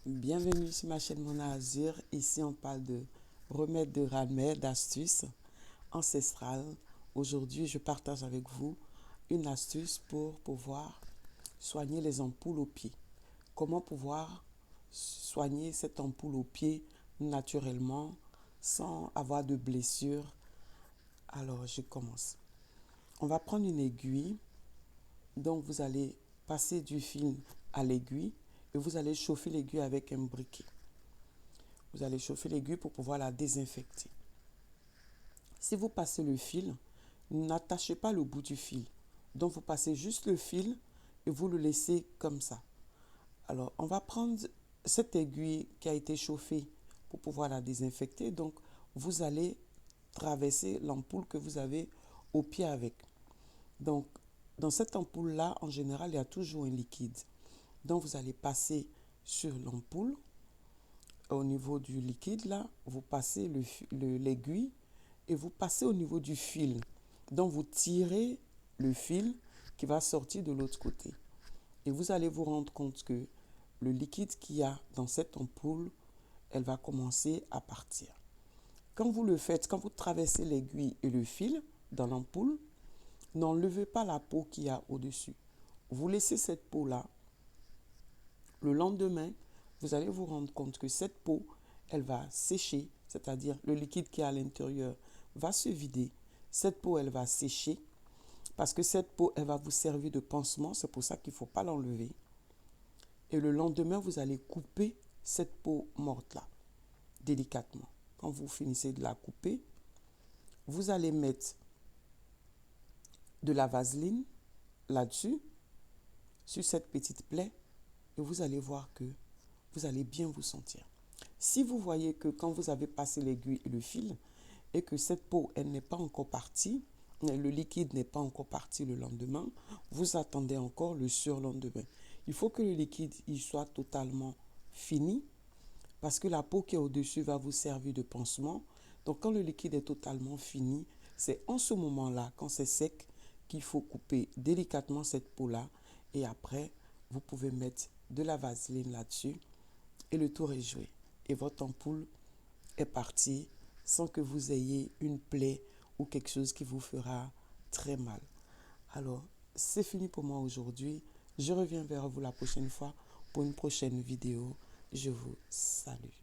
Bienvenue sur ma chaîne Mona Azur. Ici, on parle de remèdes de ramets, d'astuces ancestrales. Aujourd'hui, je partage avec vous une astuce pour pouvoir soigner les ampoules au pied. Comment pouvoir soigner cette ampoule au pied naturellement sans avoir de blessure. Alors, je commence. On va prendre une aiguille. Donc, vous allez passer du fil à l'aiguille et vous allez chauffer l'aiguille avec un briquet. Vous allez chauffer l'aiguille pour pouvoir la désinfecter. Si vous passez le fil, n'attachez pas le bout du fil. Donc, vous passez juste le fil et vous le laissez comme ça. Alors, on va prendre cette aiguille qui a été chauffée pour pouvoir la désinfecter. Donc, vous allez traverser l'ampoule que vous avez au pied avec. Donc, dans cette ampoule-là, en général, il y a toujours un liquide. Donc, vous allez passer sur l'ampoule. Au niveau du liquide, là, vous passez l'aiguille et vous passez au niveau du fil. Donc, vous tirez le fil qui va sortir de l'autre côté. Et vous allez vous rendre compte que le liquide qu'il y a dans cette ampoule, elle va commencer à partir. Quand vous le faites, quand vous traversez l'aiguille et le fil dans l'ampoule, n'enlevez pas la peau qu'il y a au-dessus. Vous laissez cette peau-là. Le lendemain, vous allez vous rendre compte que cette peau, elle va sécher, c'est-à-dire le liquide qui est à l'intérieur va se vider. Cette peau, elle va sécher parce que cette peau, elle va vous servir de pansement. C'est pour ça qu'il ne faut pas l'enlever. Et le lendemain, vous allez couper cette peau morte-là, délicatement. Quand vous finissez de la couper, vous allez mettre de la vaseline là-dessus, sur cette petite plaie, et vous allez voir que vous allez bien vous sentir. Si vous voyez que quand vous avez passé l'aiguille et le fil, et que cette peau, elle n'est pas encore partie, le liquide n'est pas encore parti le lendemain, vous attendez encore le surlendemain. Il faut que le liquide il soit totalement fini, parce que la peau qui est au-dessus va vous servir de pansement. Donc quand le liquide est totalement fini, c'est en ce moment-là, quand c'est sec, qu'il faut couper délicatement cette peau-là. Et après, vous pouvez mettre de la vaseline là-dessus et le tour est joué. Et votre ampoule est partie sans que vous ayez une plaie ou quelque chose qui vous fera très mal. Alors, c'est fini pour moi aujourd'hui. Je reviens vers vous la prochaine fois pour une prochaine vidéo. Je vous salue.